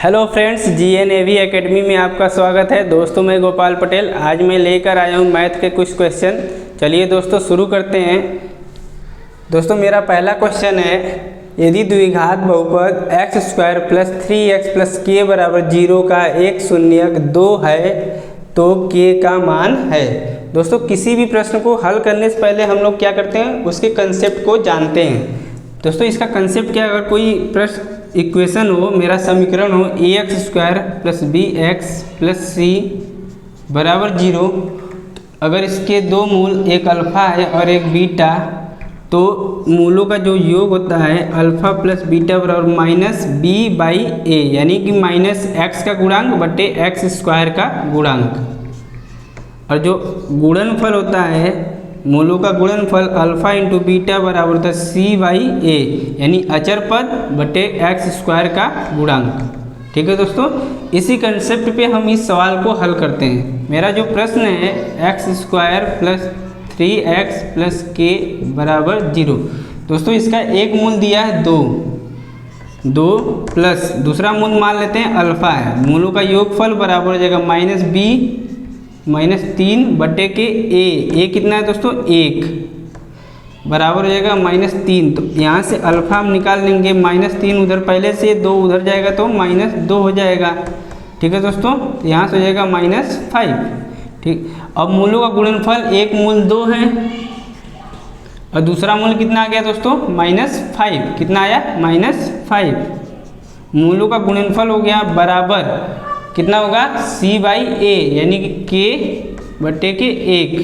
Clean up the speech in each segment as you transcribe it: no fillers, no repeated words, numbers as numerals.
Hello friends, GNAV academy में आपका स्वागत है। दोस्तों मैं गोपाल पटेल आज मैं लेकर आया हूँ मैथ के कुछ क्वेश्चन। चलिए दोस्तों शुरू करते हैं। दोस्तों मेरा पहला क्वेश्चन है, यदि द्विघात बहुपद x² + 3x + k = 0 का एक शून्यक 2 है तो k का मान है। दोस्तों किसी भी प्रश्न को हल करने से पहले हम लोग क्या करते हैं, उसके कंसेप्ट को जानते हैं। दोस्तों इसका कंसेप्ट क्या है, अगर कोई प्रश्न इक्वेशन हो, मेरा समीकरण हो ax² + bx + c = 0, अगर इसके दो मूल, एक अल्फ़ा है और एक बीटा, तो मूलों का जो योग होता है अल्फ़ा + बीटा = -b/a, यानी कि -x का गुणांक बटे x² का गुणांक। और जो गुणनफल होता है, मूलों का गुणनफल अल्फ़ा × बीटा = c/a, यानी अचर पद बटे x² का गुणांक। ठीक है दोस्तों, इसी कंसेप्ट पे हम इस सवाल को हल करते हैं। मेरा जो प्रश्न है x² + 3x + k = 0। दोस्तों इसका एक मूल दिया है 2 प्लस दूसरा मूल मान लेते हैं अल्फ़ा है। मूलों का योगफल बराबर हो जाएगा -b -3 बटे के a कितना है दोस्तों 1 बराबर हो जाएगा -3। तो यहाँ से अल्फ़ा हम निकाल लेंगे, -3 उधर पहले से 2 उधर जाएगा तो -2 हो जाएगा। ठीक है दोस्तों, यहाँ से हो जाएगा -5। ठीक, अब मूलों का गुणनफल एक मूल 2 है और दूसरा मूल कितना आ गया दोस्तों -5। कितना आया -5। मूलों का गुणनफल हो गया बराबर कितना होगा c/a, यानी कि k बटे के 1,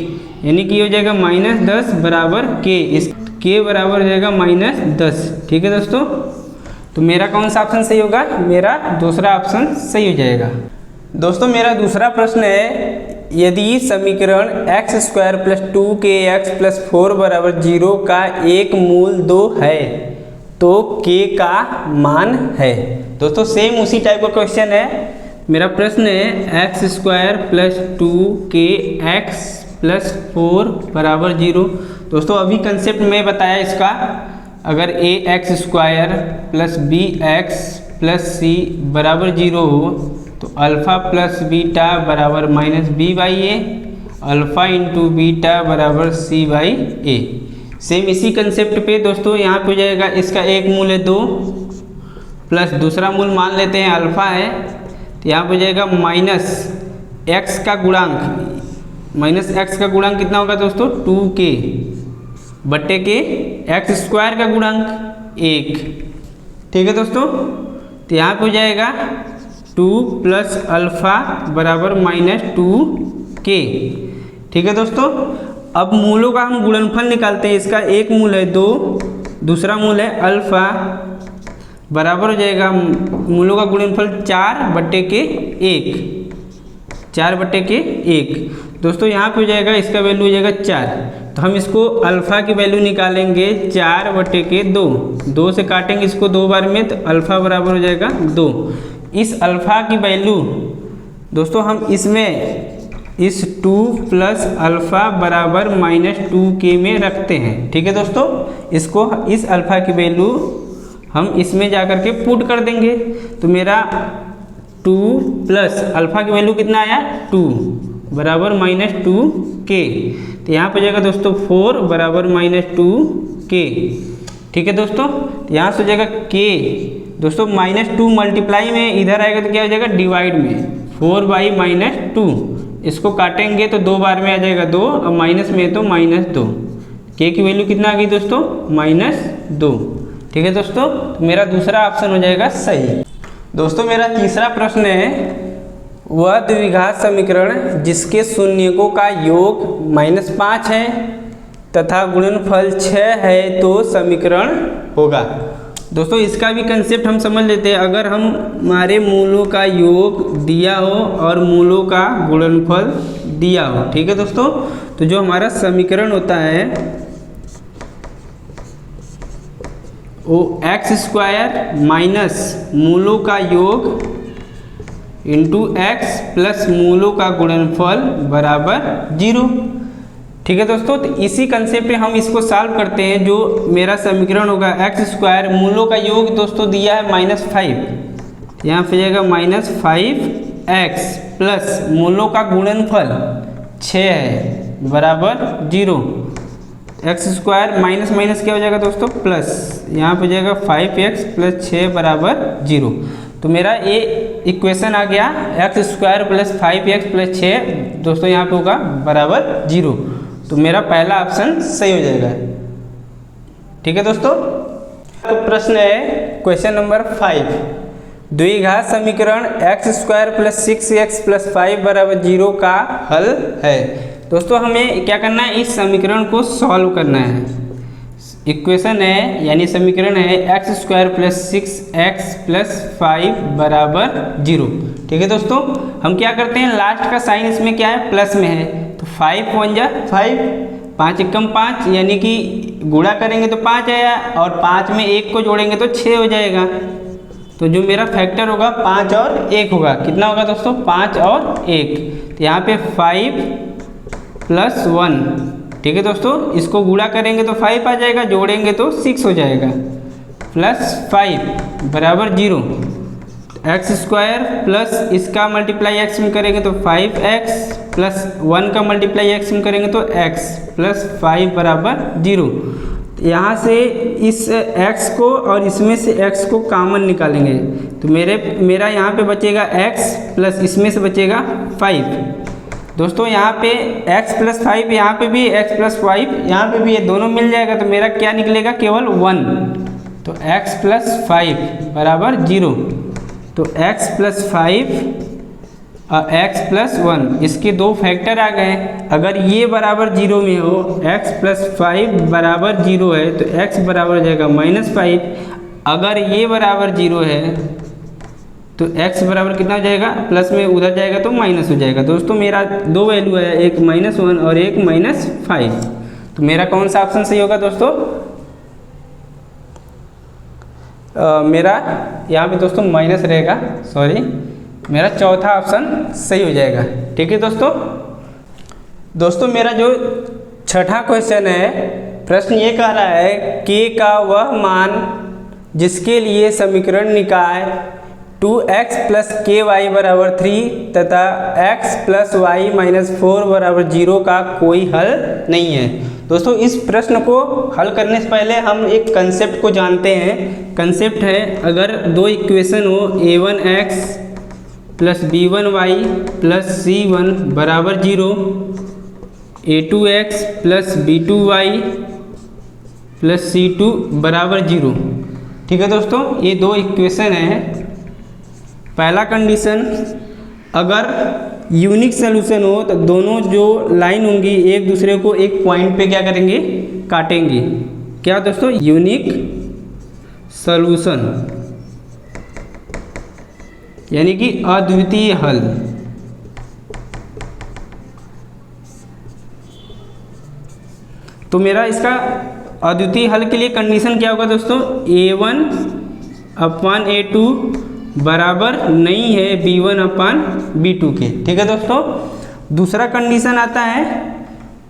यानी कि हो जाएगा -10 बराबर k। इस k बराबर हो जाएगा -10। ठीक है दोस्तों, तो मेरा कौन सा ऑप्शन सही होगा, मेरा दूसरा ऑप्शन सही हो जाएगा। दोस्तों मेरा दूसरा प्रश्न है, यदि समीकरण x² + 2kx + 4 = 0 का एक मूल 2 है तो k का मान है। दोस्तों सेम उसी टाइप का क्वेश्चन है। मेरा प्रश्न है x² + 2kx + 4 = 0। दोस्तों अभी कंसेप्ट में बताया इसका, अगर ax² + bx + c = 0 हो तो alpha + beta = -b/a, alpha × beta = c/a। Same इसी कंसेप्ट पे दोस्तों यहाँ पे हो जाएगा, इसका एक मूल है 2 प्लस दूसरा मूल मान लेते हैं अल्फ़ा है, तो यहाँ पर हो जाएगा -x का गुणांक। -x का गुणांक कितना होगा दोस्तों 2k बटे के x² का गुणांक 1। ठीक है दोस्तों, तो यहाँ पे हो जाएगा 2 + अल्फ़ा = -2k। ठीक है दोस्तों, अब मूलों का हम गुणनफल निकालते हैं। इसका एक मूल है 2, दूसरा मूल है अल्फ़ा, बराबर हो जाएगा मूलों का गुणनफल 4 बटे के 1, 4 बटे के 1। दोस्तों यहाँ पे हो जाएगा, इसका वैल्यू हो जाएगा 4, तो हम इसको अल्फ़ा की वैल्यू निकालेंगे 4 बटे के 2 से काटेंगे इसको 2 बार में, तो अल्फ़ा बराबर हो जाएगा 2। इस अल्फ़ा की वैल्यू दोस्तों हम इसमें इस 2 + अल्फ़ा = -2k में रखते हैं। ठीक है दोस्तों, इसको इस अल्फ़ा की वैल्यू हम इसमें जा कर के पुट कर देंगे, तो मेरा 2 + अल्फ़ा की वैल्यू कितना आया 2 बराबर -2k। तो यहाँ पे जाएगा दोस्तों 4 बराबर -2k। ठीक है दोस्तों, तो यहाँ से हो जाएगा k दोस्तों -2 मल्टीप्लाई में इधर आएगा तो क्या हो जाएगा डिवाइड में 4/-2। इसको काटेंगे तो 2 बार में आ जाएगा 2 और माइनस में तो -2। k की वैल्यू कितना आ गई दोस्तों -2। ठीक है दोस्तों, तो मेरा दूसरा ऑप्शन हो जाएगा सही। दोस्तों मेरा तीसरा प्रश्न है, वह द्विघात समीकरण जिसके शून्यकों का योग -5 है तथा गुणनफल 6 है तो समीकरण होगा। दोस्तों इसका भी कंसेप्ट हम समझ लेते हैं। अगर हम हमारे मूलों का योग दिया हो और मूलों का गुणनफल दिया हो, ठीक है दोस्तों, तो जो हमारा समीकरण होता है वो x² माइनस मूलों का योग इंटू x प्लस मूलों का गुणनफल बराबर 0। ठीक है दोस्तों, तो इसी कंसेप्ट पे हम इसको सॉल्व करते हैं। जो मेरा समीकरण होगा x² मूलों का योग दोस्तों दिया है -5, यहाँ पे जाएगा -5x प्लस मूलों का गुणनफल 6 है बराबर 0। एक्स स्क्वायर माइनस माइनस क्या हो जाएगा दोस्तों प्लस, यहाँ पे जाएगा 5x प्लस 6 बराबर 0। तो मेरा ये इक्वेशन आ गया x square plus 5x plus 6 दोस्तों यहाँ पे होगा बराबर 0। तो मेरा पहला ऑप्शन सही हो जाएगा। ठीक है दोस्तों। तो प्रश्न है क्वेश्चन नंबर 5, द्विघात समीकरण x square plus 6x plus 5 बराबर 0 का हल है। दोस्तों हमें क्या करना है, इस समीकरण को सॉल्व करना है। इक्वेशन है यानी समीकरण है x square plus 6x plus 5 बराबर 0। ठीक है दोस्तों, हम क्या करते हैं, लास्ट का साइन इसमें क्या है प्लस में है, तो 5 1 जा 5, 5 एकम 5 यानी कि गुणा करेंगे तो 5 आया और 5 में 1 को जोड़ेंगे तो 6 हो जाएगा। तो जो मेरा फैक्टर होगा 5 और 1 होगा, कितना होगा दोस्तों 5 और 1। तो यहाँ पे 5 प्लस 1। ठीक है दोस्तों, इसको गुणा करेंगे तो 5 आ जाएगा, जोड़ेंगे तो 6 हो जाएगा, प्लस 5 बराबर 0। एक्स स्क्वायर प्लस इसका मल्टीप्लाई एक्स में करेंगे तो 5x प्लस 1 का मल्टीप्लाई एक्स में करेंगे तो x प्लस 5 बराबर 0। यहाँ से इस x को और इसमें से x को कॉमन निकालेंगे तो मेरा यहाँ पे बचेगा x प्लस इसमें से बचेगा 5। दोस्तों यहाँ पे x प्लस 5, यहाँ पे भी x प्लस 5, यहाँ पे भी ये दोनों मिल जाएगा तो मेरा क्या निकलेगा केवल 1। तो x प्लस 5 बराबर 0। तो x प्लस 5 और x प्लस 1 इसके दो फैक्टर आ गए। अगर ये बराबर 0 में हो, x प्लस 5 बराबर 0 है तो x बराबर हो जाएगा -5। अगर ये बराबर 0 है तो x बराबर कितना हो जाएगा, प्लस में उधर जाएगा तो माइनस हो जाएगा। दोस्तों मेरा दो वैल्यू है, एक -1 और एक -5। तो मेरा कौन सा ऑप्शन सही होगा दोस्तों, मेरा यहाँ पे दोस्तों माइनस रहेगा, सॉरी, मेरा चौथा ऑप्शन सही हो जाएगा। ठीक है दोस्तों मेरा जो छठा क्वेश्चन है, प्रश्न ये कह रहा है k का वह मान जिसके लिए समीकरण निकाय 2x प्लस के वाई बराबर 3 तथा x प्लस वाई माइनस 4 बराबर 0 का कोई हल नहीं है। दोस्तों इस प्रश्न को हल करने से पहले हम एक कंसेप्ट को जानते हैं। कंसेप्ट है, अगर दो इक्वेशन हो a1x plus b1y plus c1 बराबर 0, a2x plus b2y plus c2 बराबर 0। ठीक है दोस्तों, ये दो इक्वेशन है। पहला कंडीशन, अगर यूनिक सोल्यूशन हो तो दोनों जो लाइन होंगी एक दूसरे को एक पॉइंट पे क्या करेंगे, काटेंगे। क्या दोस्तों, यूनिक सोल्यूशन यानी कि अद्वितीय हल। तो मेरा इसका अद्वितीय हल के लिए कंडीशन क्या होगा दोस्तों, a1 अपान a2 बराबर नहीं है b1 अपान b2 के। ठीक है दोस्तों, दूसरा कंडीशन आता है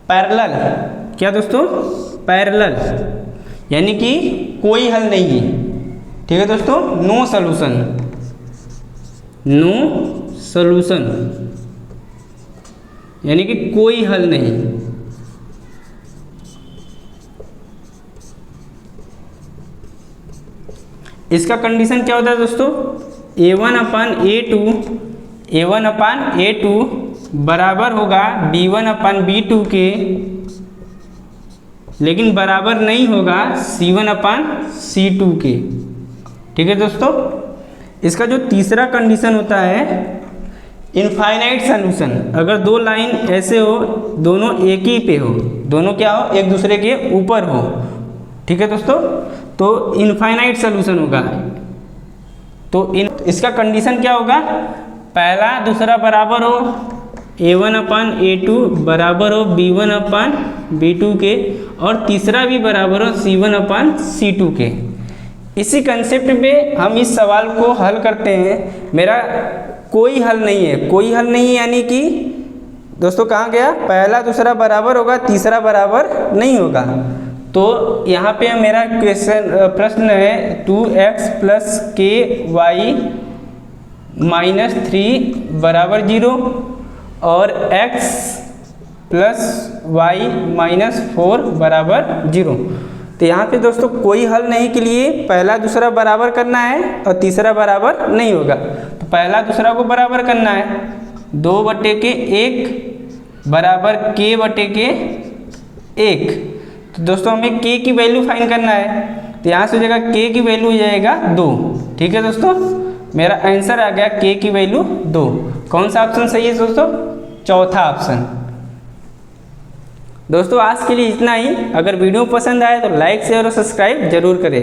पैरेलल। क्या दोस्तों, पैरेलल यानी कि कोई हल नहीं है। ठीक है दोस्तों, नो सॉल्यूशन, नो सॉल्यूशन यानी कि कोई हल नहीं। इसका कंडीशन क्या होता है दोस्तों, a1 अपान a2 बराबर होगा b1 अपान b2 के, लेकिन बराबर नहीं होगा c1 अपान c2 के। ठीक है दोस्तों, इसका जो तीसरा कंडीशन होता है इनफाइनाइट सॉल्यूशन। अगर दो लाइन ऐसे हो, दोनों एक ही पे हो, दोनों क्या हो, एक दूसरे के ऊपर हो। ठीक है दोस्तों, तो इनफाइनाइट सॉल्यूशन होगा। तो इसका कंडीशन क्या होगा, पहला दूसरा बराबर हो, a1 अपान a2 बराबर हो b1 अपान b2 के, और तीसरा भी बराबर हो c1 अपान c2 के। इसी कंसेप्ट पे हम इस सवाल को हल करते हैं। मेरा कोई हल नहीं है, कोई हल नहीं है यानी कि दोस्तों कहाँ गया, पहला दूसरा बराबर होगा, तीसरा बराबर नहीं होगा। तो यहाँ पे मेरा प्रश्न है 2x प्लस के वाई -3 बराबर 0 और x प्लस वाई -4 बराबर 0। तो यहाँ पे दोस्तों कोई हल नहीं के लिए पहला दूसरा बराबर करना है और तीसरा बराबर नहीं होगा। तो पहला दूसरा को बराबर करना है, 2/1 बराबर k बटे के 1। तो दोस्तों हमें k की वैल्यू फाइंड करना है, तो यहाँ से हो जाएगा k की वैल्यू हो जाएगा 2। ठीक है दोस्तों, मेरा आंसर आ गया k की वैल्यू 2। कौन सा ऑप्शन सही है दोस्तों? चौथा ऑप्शन। दोस्तों आज के लिए इतना ही। अगर वीडियो पसंद आए तो लाइक शेयर और सब्सक्राइब जरूर करें।